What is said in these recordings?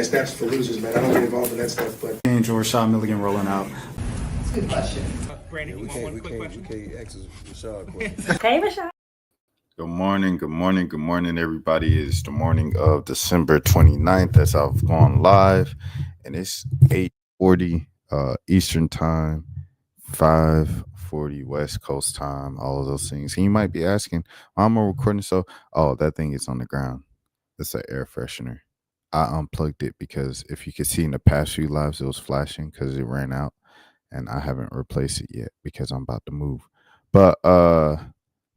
Snaps for losers, man. I don't get involved in that stuff, but Angel Rashad Milligan rolling out. That's a good question. Brandon, you want one quick question? We can't ask Rashad questions. Hey, Rashad. Good morning, everybody. It's the morning of December 29th as I've gone live, and it's 8:40 Eastern Time, 5:40 West Coast Time, all of those things. And you might be asking, why am I recording that thing is on the ground. It's an air freshener. I unplugged it because if you could see in the past few lives, it was flashing because it ran out, and I haven't replaced it yet because I'm about to move. But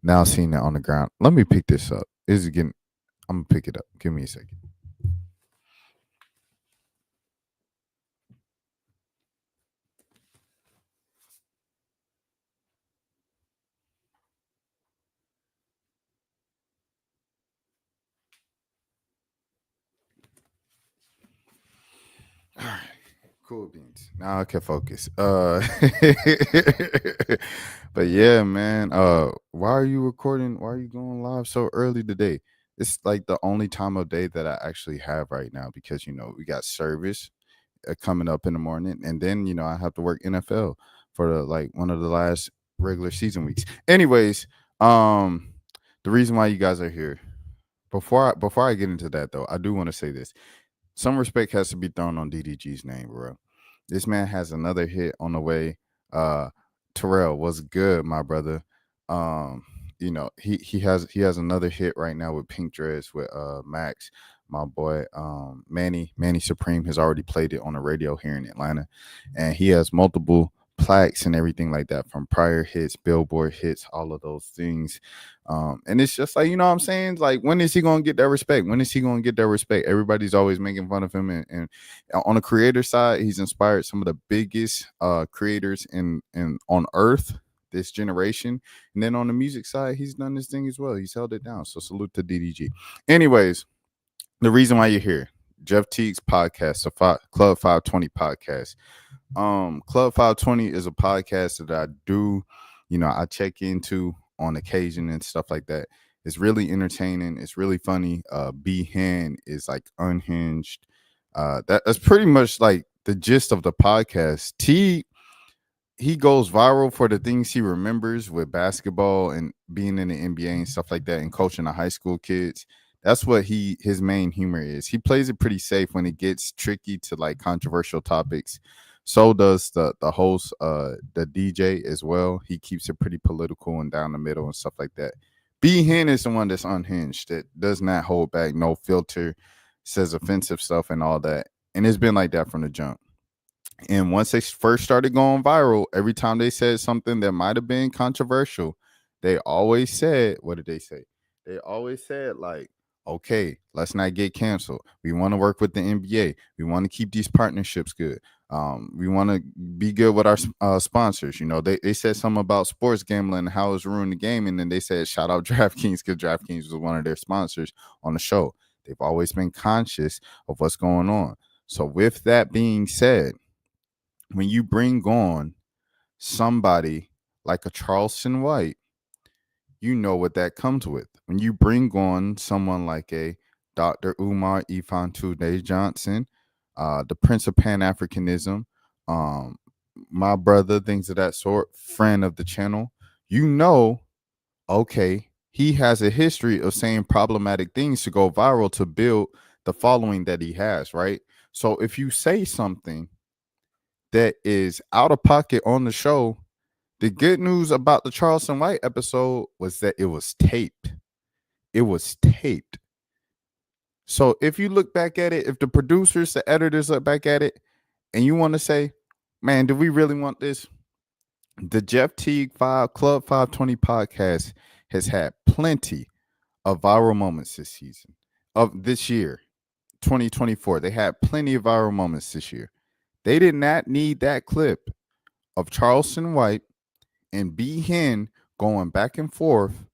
now seeing it on the ground, let me pick this up. I'm gonna pick it up. Give me a second. All right, cool beans. Now I can focus. But yeah, man. Why are you recording? Why are you going live so early today? It's like the only time of day that I actually have right now because we got service coming up in the morning, and then I have to work NFL for one of the last regular season weeks. Anyways, the reason why you guys are here, before I get into that though, I do want to say this. Some respect has to be thrown on DDG's name, bro. This man has another hit on the way. Terrell, was good, my brother. He has another hit right now with Pink Dress with Max, my boy. Manny Supreme has already played it on the radio here in Atlanta, and he has multiple plaques and everything like that from prior hits, Billboard hits, all of those things. And it's just like, what I'm saying? Like, when is he going to get that respect? Everybody's always making fun of him. And on the creator side, he's inspired some of the biggest creators in on earth this generation. And then on the music side, he's done this thing as well. He's held it down. So salute to DDG. Anyways, the reason why you're here, Jeff Teague's podcast, the Club 520 podcast. Club 520 is a podcast that I do, I check into on occasion and stuff like that. It's really entertaining. It's really funny. B-Hen is like unhinged. That's pretty much like the gist of the podcast. He goes viral for the things he remembers with basketball and being in the NBA and stuff like that and coaching the high school kids. That's what his main humor is. He plays it pretty safe when it gets tricky to like controversial topics. So does the host, the DJ as well. He keeps it pretty political and down the middle and stuff like that. B-Hen is the one that's unhinged, that does not hold back, no filter, says offensive stuff and all that. And it's been like that from the jump. And once they first started going viral, every time they said something that might have been controversial, they always said, what did they say? They always said like, okay, let's not get canceled. We want to work with the NBA. We want to keep these partnerships good. We want to be good with our sponsors. They said something about sports gambling and how it's ruined the game. And then they said, shout out DraftKings, because DraftKings was one of their sponsors on the show. They've always been conscious of what's going on. So with that being said, when you bring on somebody like a Charleston White, you know what that comes with. When you bring on someone like a Dr. Umar Ifantude Johnson, the Prince of Pan-Africanism, my brother, things of that sort, friend of the channel, okay, he has a history of saying problematic things to go viral to build the following that he has, right? So if you say something that is out of pocket on the show, the good news about the Charleston White episode was that it was taped. It was taped. So if you look back at it, if the producers, the editors look back at it, and you want to say, man, do we really want this? The Jeff Teague Club 520 podcast has had plenty of viral moments this year, 2024. They had plenty of viral moments this year. They did not need that clip of Charleston White and B-Hen going back and forth,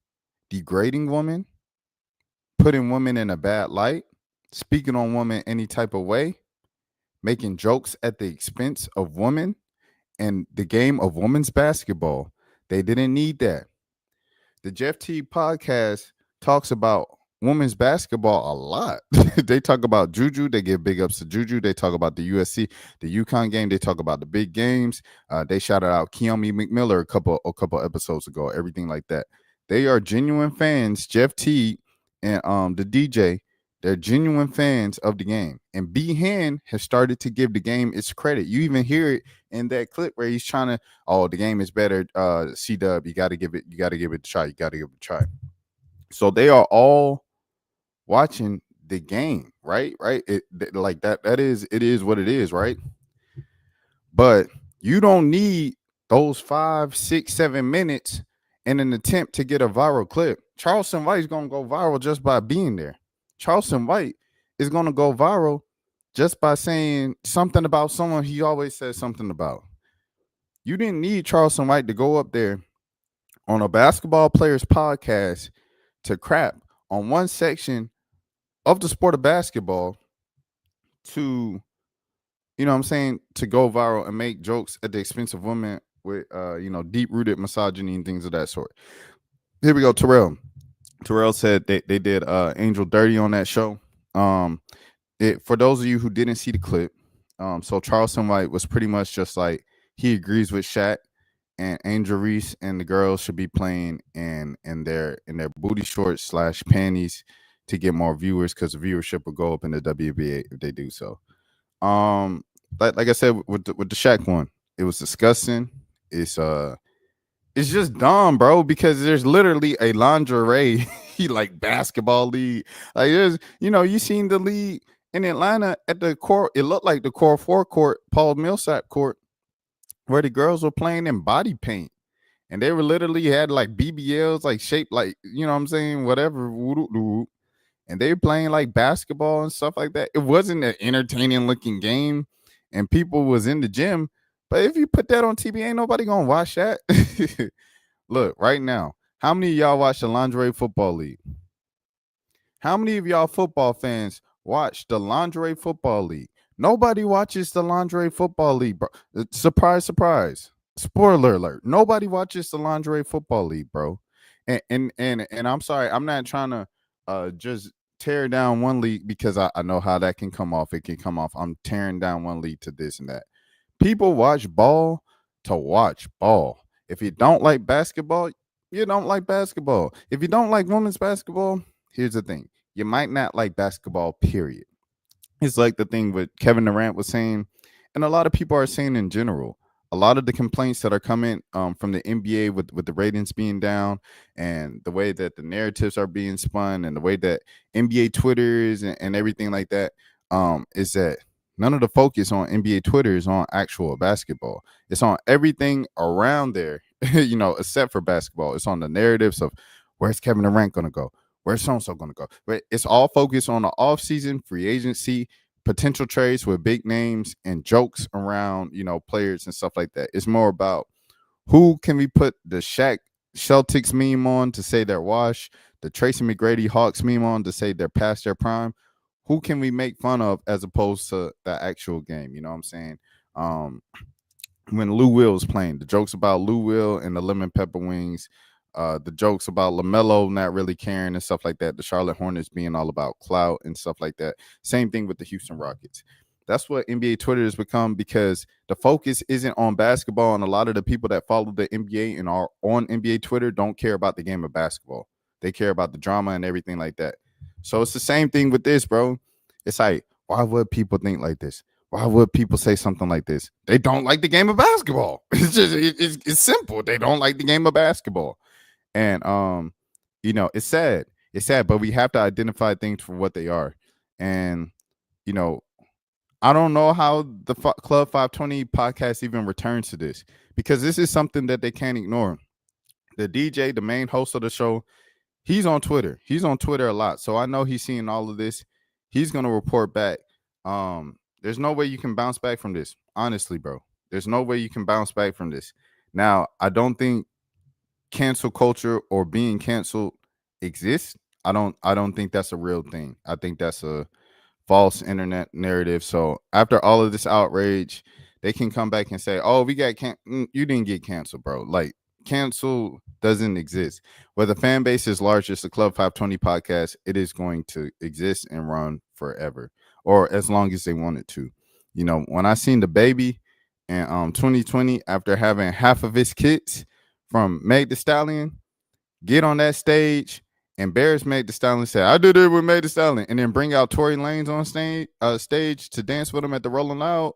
degrading women, putting women in a bad light, speaking on women any type of way, making jokes at the expense of women and the game of women's basketball. They didn't need that. The Jeff Teague podcast talks about women's basketball a lot. They talk about Juju. They give big ups to Juju. They talk about the USC, the UConn game. They talk about the big games. They shouted out Keone McMillan a couple episodes ago. Everything like that. They are genuine fans. Jeff Teague and the DJ. They're genuine fans of the game. And B Hen has started to give the game its credit. You even hear it in that clip where he's trying to, oh, the game is better. C-Dub, you gotta give it a try. You gotta give it a try. So they are all watching the game, right? Like that is, it is what it is, right? But you don't need those 5, 6, 7 minutes in an attempt to get a viral clip. Charleston White is gonna go viral just by being there. Charleston White is gonna go viral just by saying something about someone he always says something about. You didn't need Charleston White to go up there on a basketball player's podcast to crap on one section of the sport of basketball to, you know what I'm saying, to go viral and make jokes at the expense of women with, deep-rooted misogyny and things of that sort. Here we go, Terrell. Terrell said they did Angel Dirty on that show. For those of you who didn't see the clip, so Charleston White was pretty much just like, he agrees with Shaq and Angel Reese and the girls should be playing in their booty shorts / panties to get more viewers, because the viewership will go up in the WBA if they do so. Like I said with the Shaq one, it was disgusting. It's just dumb, bro, because there's literally a lingerie like basketball league. Like there's, you seen the league in Atlanta at the court. It looked like the Core 4 court, Paul Millsap court, where the girls were playing in body paint. And they were literally had like BBLs, like shaped like, you know what I'm saying, whatever. And they were playing like basketball and stuff like that. It wasn't an entertaining looking game and people was in the gym. But if you put that on TV, ain't nobody gonna watch that. Look, right now, how many of y'all watch the Lingerie Football League? How many of y'all football fans watch the Lingerie Football League? Nobody watches the Lingerie Football League, bro. Surprise, surprise. Spoiler alert. Nobody watches the Lingerie Football League, bro. And I'm sorry, I'm not trying to just tear down one league, because I know how that can come off. It can come off. I'm tearing down one league to this and that. People watch ball to watch ball. If you don't like basketball, you don't like basketball. If you don't like women's basketball, here's the thing. You might not like basketball, period. It's like the thing with Kevin Durant was saying, and a lot of people are saying in general. A lot of the complaints that are coming from the NBA with the ratings being down and the way that the narratives are being spun and the way that NBA Twitter is and everything like that, is that none of the focus on NBA Twitter is on actual basketball. It's on everything around there, except for basketball. It's on the narratives of where's Kevin Durant going to go? Where's so-and-so going to go? But it's all focused on the offseason, free agency, potential trades with big names and jokes around, players and stuff like that. It's more about who can we put the Shaq Celtics meme on to say they're washed, the Tracy McGrady Hawks meme on to say they're past their prime. Who can we make fun of as opposed to the actual game? You know what I'm saying? When Lou Will was playing, the jokes about Lou Will and the lemon pepper wings, the jokes about LaMelo not really caring and stuff like that. The Charlotte Hornets being all about clout and stuff like that. Same thing with the Houston Rockets. That's what NBA Twitter has become, because the focus isn't on basketball, and a lot of the people that follow the NBA and are on NBA Twitter don't care about the game of basketball. They care about the drama and everything like that. So it's the same thing with this, bro. It's like, why would people think like this? Why would people say something like this? They don't like the game of basketball. It's just it's simple. They don't like the game of basketball. And it's sad. It's sad, but we have to identify things for what they are. And I don't know how the Club 520 podcast even returns to this, because this is something that they can't ignore. The DJ, the main host of the show, he's on Twitter. He's on Twitter a lot. So I know he's seeing all of this. He's going to report back. There's no way you can bounce back from this. Honestly, bro. There's no way you can bounce back from this. Now, I don't think cancel culture or being canceled exists. I don't think that's a real thing. I think that's a false internet narrative. So after all of this outrage, they can come back and say, "Oh, we got you didn't get canceled, bro." Like, cancel doesn't exist. Where the fan base is large as the Club 520 podcast, it is going to exist and run forever, or as long as they want it to. When I seen the baby in 2020, after having half of his kids from Meg the Stallion get on that stage, embarrass Meg the Stallion, say, I did it with Meg the Stallion, and then bring out Tory Lanez on stage to dance with him at the Rolling Loud.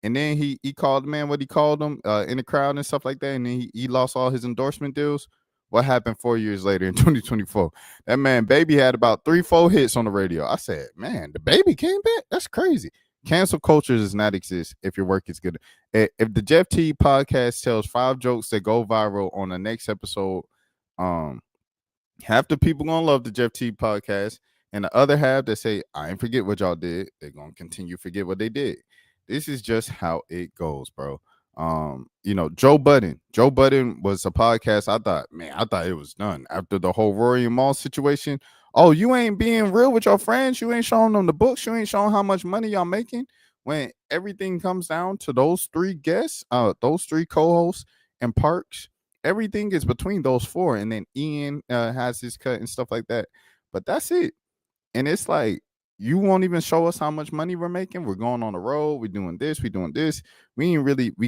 And then he called the man what he called him in the crowd and stuff like that. And then he lost all his endorsement deals. What happened 4 years later in 2024? That man, baby, had about 3-4 hits on the radio. I said, man, the baby came back? That's crazy. Cancel culture does not exist if your work is good. If the Jeff Teague podcast tells 5 jokes that go viral on the next episode, half the people gonna love the Jeff Teague podcast, and the other half that say, I ain't forget what y'all did, they're gonna continue to forget what they did. This is just how it goes, bro. Joe Budden. Joe Budden was a podcast. I thought it was done after the whole Rory and Maul situation. Oh, you ain't being real with your friends. You ain't showing them the books. You ain't showing how much money y'all making. When everything comes down to those 3 guests, those 3 co-hosts and Parks, everything is between those 4. And then Ian has his cut and stuff like that. But that's it. And it's like, you won't even show us how much money we're making. We're going on the road. We're doing this. We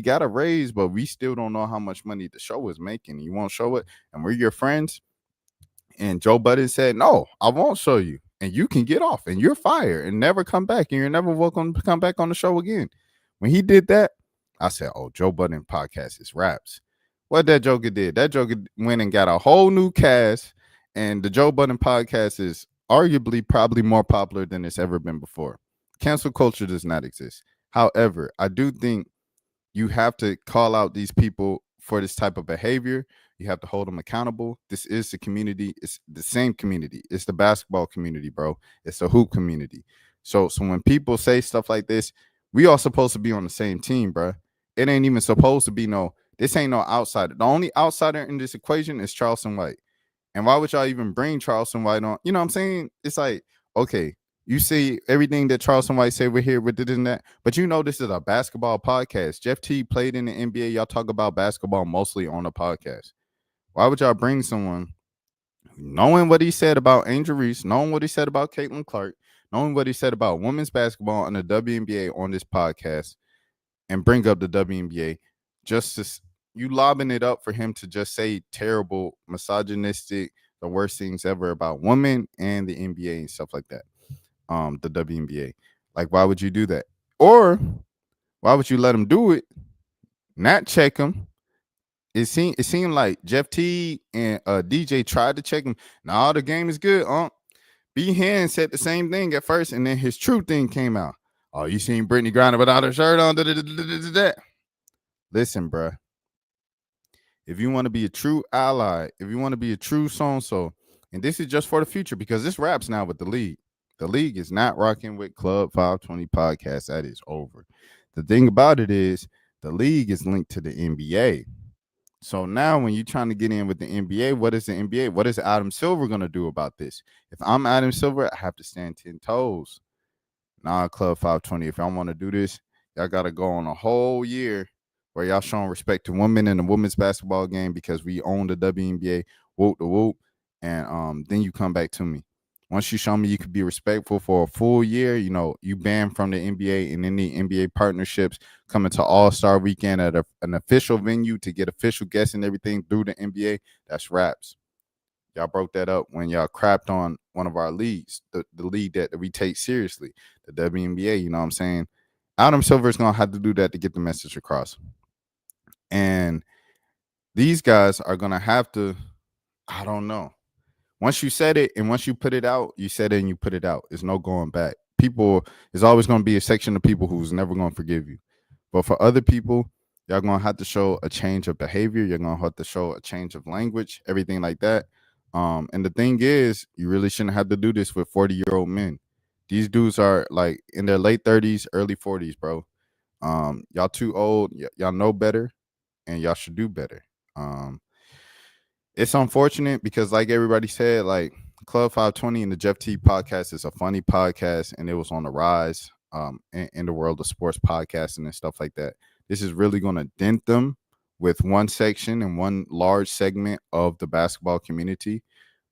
got a raise, but we still don't know how much money the show is making. You won't show it. And we're your friends. And Joe Budden said, no, I won't show you. And you can get off and you're fired and never come back. And you're never welcome to come back on the show again. When he did that, I said, oh, Joe Budden podcast is raps. What that Joker did, that Joker went and got a whole new cast. And the Joe Budden podcast is arguably probably more popular than it's ever been before. Cancel culture does not exist. However, I do think you have to call out these people for this type of behavior. You have to hold them accountable. This is the community. It's the same community. It's the basketball community, bro. It's the hoop community. So when people say stuff like this, we all supposed to be on the same team, bro. It ain't even supposed to be this ain't no outsider. The only outsider in this equation is Charleston White. And why would y'all even bring Charleston White on? You know what I'm saying? It's like, okay, you see everything that Charleston White said we're here with this and that, but this is a basketball podcast. Jeff Teague played in the NBA. Y'all talk about basketball mostly on the podcast. Why would y'all bring someone knowing what he said about Angel Reese, knowing what he said about Caitlin Clark, knowing what he said about women's basketball and the WNBA on this podcast, and bring up the WNBA just to you lobbing it up for him to just say terrible, misogynistic, the worst things ever about women and the NBA and stuff like that. The WNBA. Like, why would you do that? Or why would you let him do it? Not check him. It seemed like Jeff Teague and DJ tried to check him. Nah, the game is good. B. Hand said the same thing at first, and then his true thing came out. Oh, you seen Brittany Griner without her shirt on? Listen, bruh. If you want to be a true ally, if you want to be a true so-and-so, and this is just for the future because this wraps now with the league. The league is not rocking with Club 520 podcast. That is over. The thing about it is the league is linked to the NBA. So now when you're trying to get in with the NBA, what is the NBA? What is Adam Silver going to do about this? If I'm Adam Silver, I have to stand 10 toes. Nah, Club 520, if y'all want to do this, y'all got to go on a whole year where y'all showing respect to women in the women's basketball game because we own the WNBA, whoop the whoop, and then you come back to me. Once you show me you could be respectful for a full year, you banned from the NBA and any NBA partnerships coming to All-Star Weekend at an official venue to get official guests and everything through the NBA, that's raps. Y'all broke that up when y'all crapped on one of our leagues, the league that we take seriously, the WNBA, you know what I'm saying? Adam Silver is going to have to do that to get the message across. And these guys are going to have to, I don't know. Once you said it and once you put it out, you said it and you put it out. There's no going back. There's always going to be a section of people who's never going to forgive you. But for other people, y'all going to have to show a change of behavior. You're going to have to show a change of language, everything like that. And the thing is, you really shouldn't have to do this with 40-year-old men. These dudes are like in their late 30s, early 40s, bro. Y'all too old. Y'all know better. And y'all should do better. It's unfortunate because, like everybody said, like Club 520 and the Jeff Teague podcast is a funny podcast, and it was on the rise in the world of sports podcasting and stuff like that. This is really going to dent them with one section and one large segment of the basketball community.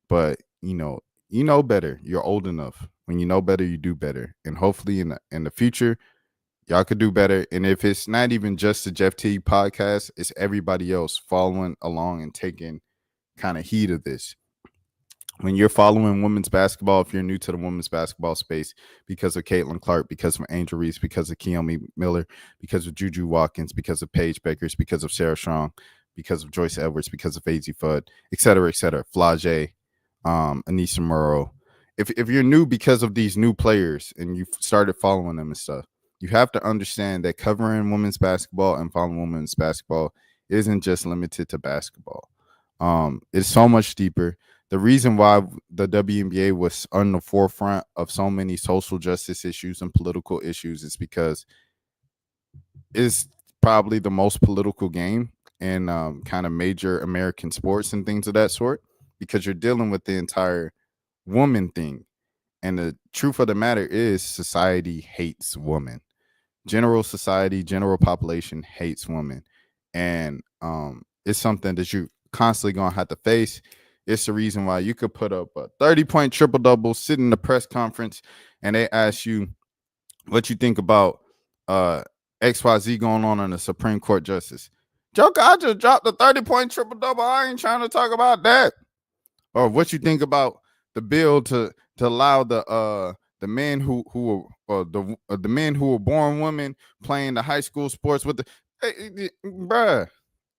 But you know better. You're old enough. When you know better, you do better. And hopefully in the future, y'all could do better. And if it's not even just the Jeff Teague podcast, it's everybody else following along and taking kind of heed of this. When you're following women's basketball, if you're new to the women's basketball space, because of Caitlin Clark, because of Angel Reese, because of Keomi Miller, because of Juju Watkins, because of Paige Bakers, because of Sarah Strong, because of Joyce Edwards, because of Azzi Fudd, et cetera, Flage, Anissa Murrow. If you're new because of these new players and you've started following them and stuff, you have to understand that covering women's basketball and following women's basketball isn't just limited to basketball. It's so much deeper. The reason why the WNBA was on the forefront of so many social justice issues and political issues is because it's probably the most political game in kind of major American sports and things of that sort, because you're dealing with the entire woman thing. And the truth of the matter is society hates women. General society, general population hates women. And it's something that you constantly going to have to face. It's the reason why you could put up a 30-point triple-double, sit in the press conference, and they ask you what you think about XYZ going on in the Supreme Court justice. Joker, I just dropped the 30-point triple-double. I ain't trying to talk about that. Or what you think about the bill to allow the men who the men who were born women playing the high school sports with bruh.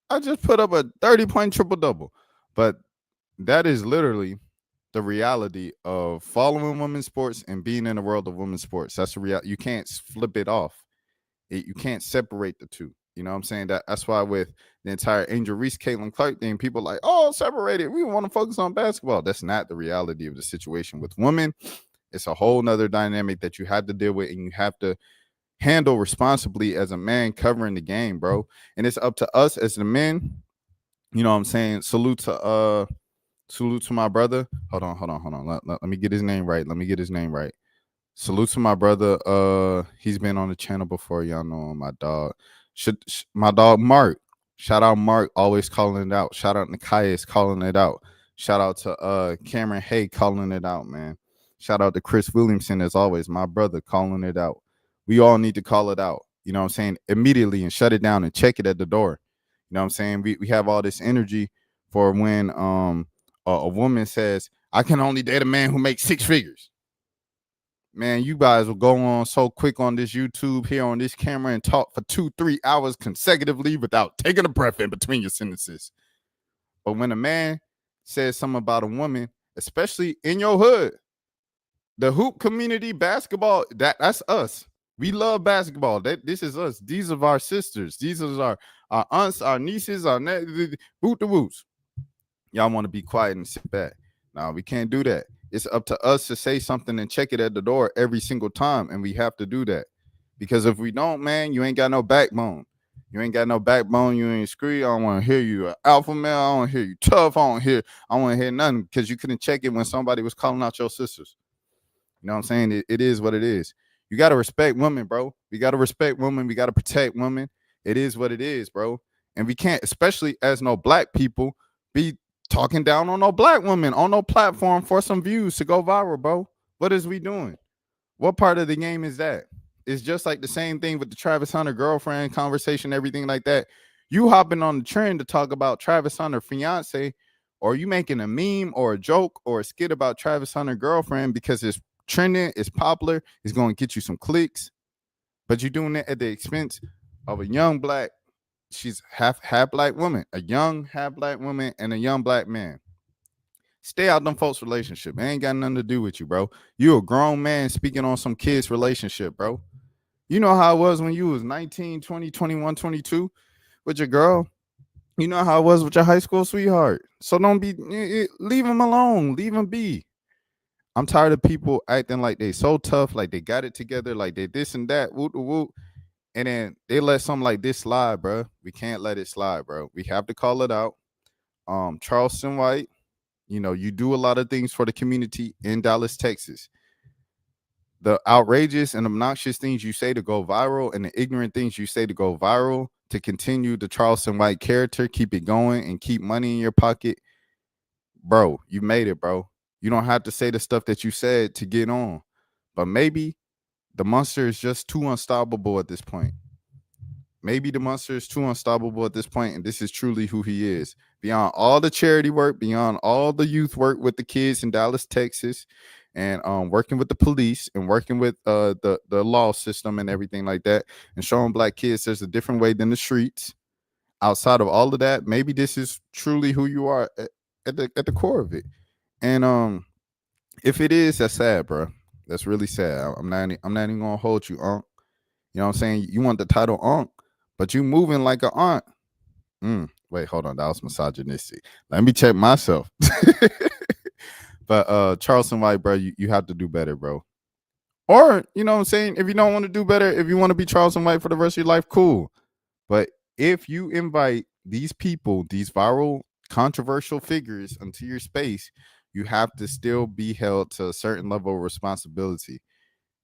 I just put up a 30-point triple-double. But that is literally the reality of following women's sports and being in the world of women's sports. That's the reality. You can't flip it off. You can't separate the two. You know what I'm saying? That's why with the entire Angel Reese, Caitlin Clark thing, people are like, oh, separate it. We want to focus on basketball. That's not the reality of the situation with women. It's a whole nother dynamic that you have to deal with, and you have to handle responsibly as a man covering the game, bro. And it's up to us as the men. You know what I'm saying? Salute to my brother. Hold on. Let me get his name right. Salute to my brother. He's been on the channel before. Y'all know him, my dog. My dog Mark. Shout out Mark, always calling it out. Shout out Nikias calling it out. Shout out to Cameron Hay calling it out, man. Shout out to Chris Williamson, as always, my brother, calling it out. We all need to call it out. You know what I'm saying? Immediately, and shut it down and check it at the door. You know what I'm saying? We have all this energy for when a woman says, I can only date a man who makes 6 figures. Man, you guys will go on so quick on this YouTube here on this camera and talk for 2-3 hours consecutively without taking a breath in between your sentences. But when a man says something about a woman, especially in your hood, the hoop community, basketball, that's us. We love basketball. This is us. These are our sisters. These are our aunts, our nieces, our boot the woots. Y'all want to be quiet and sit back. No, we can't do that. It's up to us to say something and check it at the door every single time, and we have to do that. Because if we don't, man, you ain't got no backbone. You ain't got no backbone. You ain't screw. I don't want to hear you an alpha male. I don't want to hear you tough. I want to hear nothing, because you couldn't check it when somebody was calling out your sisters. You know what I'm saying? It is what it is. You got to respect women, bro. We got to respect women. We got to protect women. It is what it is, bro. And we can't, especially as no black people, be talking down on no black women on no platform for some views to go viral, bro. What is we doing? What part of the game is that? It's just like the same thing with the Travis Hunter girlfriend conversation, everything like that. You hopping on the trend to talk about Travis Hunter fiance, or you making a meme or a joke or a skit about Travis Hunter girlfriend because it's trending, it's popular, it's going to get you some clicks, but you're doing it at the expense of a young black, she's half black woman, a young half black woman and a young black man. Stay out them folks' relationship. It ain't got nothing to do with you, bro. You a grown man speaking on some kid's relationship, bro. You know how it was when you was 19, 20, 21, 22 with your girl. You know how it was with your high school sweetheart. So don't be, leave them alone. Leave them be. I'm tired of people acting like they so tough, like they got it together, like they this and that, whoop, whoop. And then they let something like this slide, bro. We can't let it slide, bro. We have to call it out. Charleston White, you know, you do a lot of things for the community in Dallas, Texas. the outrageous and obnoxious things you say to go viral and the ignorant things you say to go viral to continue the Charleston White character, keep it going and keep money in your pocket, bro, you made it, bro. You don't have to say the stuff that you said to get on. But maybe the monster is just too unstoppable at this point. Maybe the monster is too unstoppable at this point, and this is truly who he is. Beyond all the charity work, beyond all the youth work with the kids in Dallas, Texas, and working with the police and working with the law system and everything like that, and showing black kids there's a different way than the streets. Outside of all of that, maybe this is truly who you are at the core of it. And if it is, that's sad, bro. That's really sad. I'm not even gonna hold you, Unc. You know what I'm saying? You want the title Unc, but you moving like an aunt. Wait, hold on. That was misogynistic. Let me check myself. But Charleston White, bro, you have to do better, bro. Or, you know what I'm saying? If you don't want to do better, if you want to be Charleston White for the rest of your life, cool. But if you invite these people, these viral, controversial figures into your space, you have to still be held to a certain level of responsibility.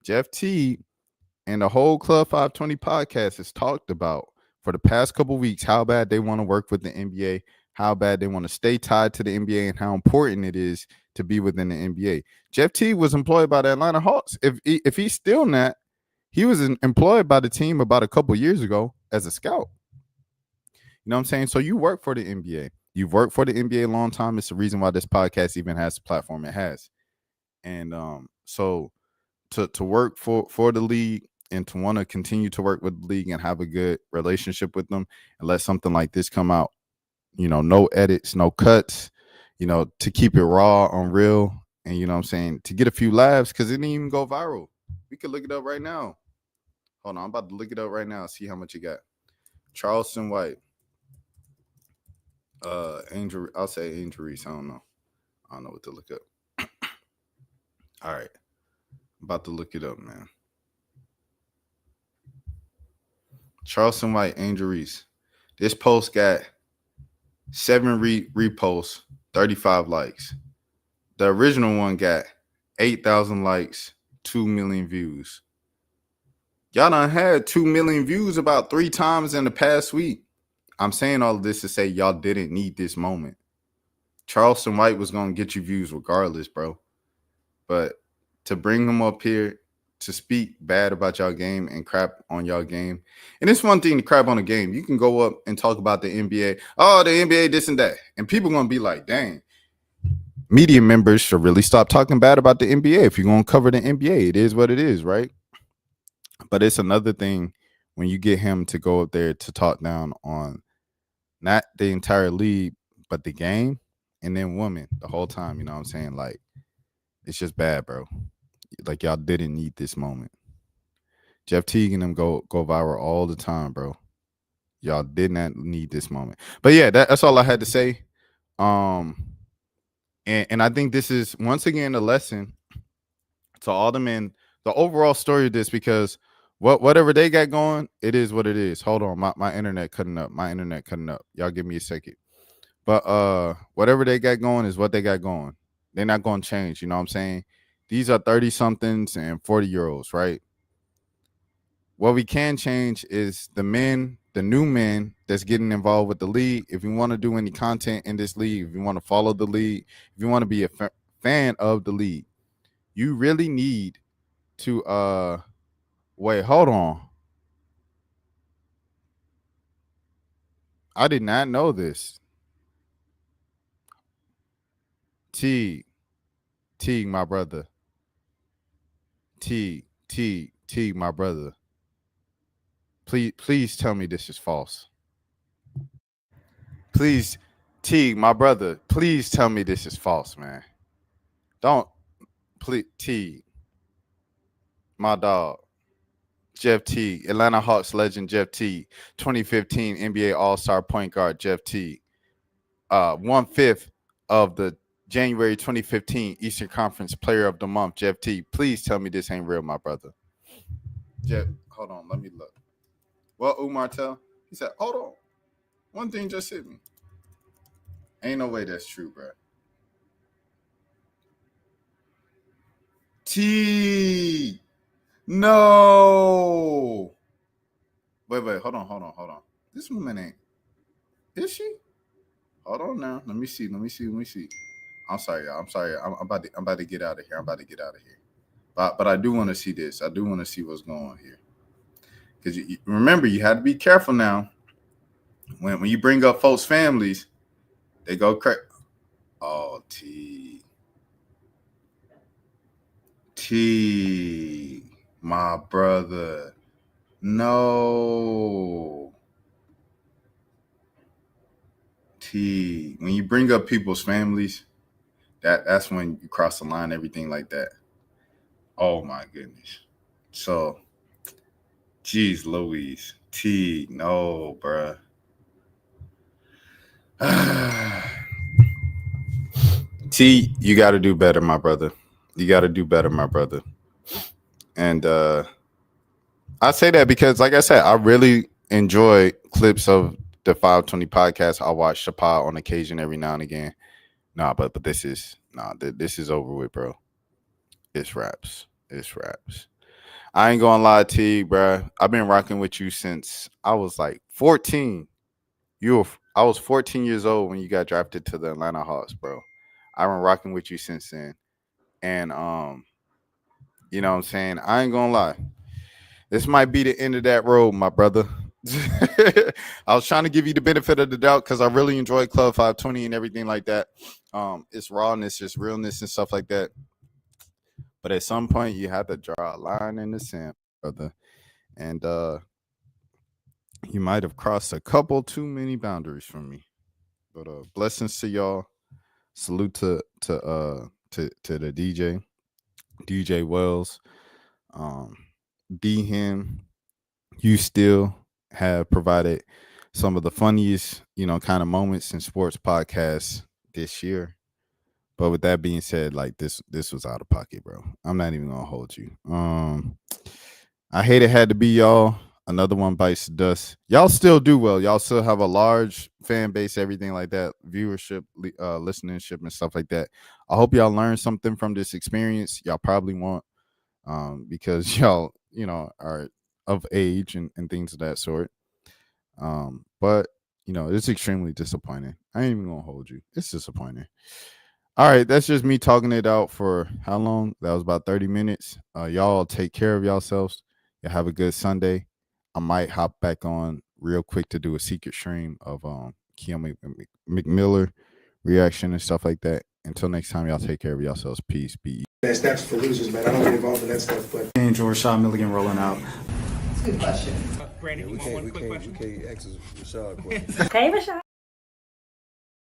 Jeff Teague and the whole Club 520 podcast has talked about for the past couple of weeks how bad they want to work with the NBA, how bad they want to stay tied to the NBA, and how important it is to be within the NBA. Jeff Teague was employed by the Atlanta Hawks. If he's still not, he was employed by the team about a couple years ago as a scout. You know what I'm saying? So you work for the NBA. You've worked for the NBA a long time. It's the reason why this podcast even has the platform it has. And so to work for the league and to want to continue to work with the league and have a good relationship with them and let something like this come out, you know, no edits, no cuts, you know, to keep it raw, unreal, and you know what I'm saying, to get a few laughs because it didn't even go viral. We could look it up right now. Hold on, I'm about to look it up right now, see how much you got. Charleston White. Angel, I'll say Angel Reese. I don't know what to look up. All right. I'm about to look it up, man. Charleston White, Angel Reese. This post got 7 reposts, 35 likes. The original one got 8,000 likes, 2 million views. Y'all done had 2 million views about 3 times in the past week. I'm saying all of this to say y'all didn't need this moment. Charleston White was going to get you views regardless, bro. But to bring him up here to speak bad about y'all game and crap on y'all game. And it's one thing to crap on a game. You can go up and talk about the NBA. Oh, the NBA, this and that. And people going to be like, dang. Media members should really stop talking bad about the NBA. If you're going to cover the NBA, it is what it is, right? But it's another thing when you get him to go up there to talk down on not the entire league, but the game, and then women the whole time. You know what I'm saying? Like, it's just bad, bro. Like, y'all didn't need this moment. Jeff Teague and them go viral all the time, bro. Y'all did not need this moment. But yeah, that's all I had to say. And I think this is once again a lesson to all the men. The overall story of this, because whatever they got going, it is what it is. Hold on, my internet cutting up. Y'all give me a second. But whatever they got going is what they got going. They're not going to change. You know what I'm saying? These are 30-somethings and 40-year-olds, right? What we can change is the new men that's getting involved with the league. If you want to do any content in this league, if you want to follow the league, if you want to be a fan of the league, you really need to wait, hold on. I did not know this. Teague, my brother. Teague, my brother. Please tell me this is false. Please, Teague, my brother. Please tell me this is false, man. Don't, please, Teague, my dog. Jeff Teague, Atlanta Hawks legend Jeff Teague, 2015 NBA All-Star point guard Jeff Teague, 1/5 of the January 2015 Eastern Conference Player of the Month Jeff Teague. Please tell me this ain't real, my brother. Jeff, hold on, let me look. Well, Umar tell? He said, hold on. One thing just hit me. Ain't no way that's true, bro. Teague. No. Wait. Hold on. This woman ain't. Is she? Hold on now. Let me see. I'm sorry, y'all. I'm about to get out of here. But I do want to see this. I do want to see what's going on here. Because you remember, you had to be careful now. When you bring up folks' families, they go crazy. Oh, T, my brother. No. T, when you bring up people's families, that's when you cross the line, everything like that. Oh my goodness. So, geez, Louise. T, no, bruh. T, you got to do better, my brother. And I say that because, like I said, I really enjoy clips of the 520 podcast. I watch Chappelle on occasion every now and again. But this is over with, bro. It's raps. I ain't gonna lie to you, bro. I've been rocking with you since I was like 14. I was 14 years old when you got drafted to the Atlanta Hawks, bro. I've been rocking with you since then. And you know what I'm saying? I ain't gonna lie. This might be the end of that road, my brother. I was trying to give you the benefit of the doubt because I really enjoy Club 520 and everything like that. It's rawness, it's realness and stuff like that. But at some point, you have to draw a line in the sand, brother. And you might have crossed a couple too many boundaries from me. But blessings to y'all. Salute to the DJ Wells. Be him. You still have provided some of the funniest, kind of moments in sports podcasts this year. But with that being said, like this was out of pocket, bro. I'm not even gonna hold you. I hate it had to be y'all. Another one bites the dust. Y'all still do well. Y'all still have a large fan base, everything like that, viewership, listenership, and stuff like that. I hope y'all learned something from this experience. Y'all probably won't, because y'all, are of age and things of that sort. But it's extremely disappointing. I ain't even gonna hold you. It's disappointing. All right, that's just me talking it out for how long? That was about 30 minutes. Y'all take care of yourselves. You have a good Sunday. I might hop back on real quick to do a secret stream of Keon McMiller reaction and stuff like that. Until next time, y'all take care of yourselves. Peace. Be. That's for losers, man. I don't get involved in that stuff, but. And Rashad Milligan rolling out. That's a good question. We can't ask Rashad a question. Hey, Rashad.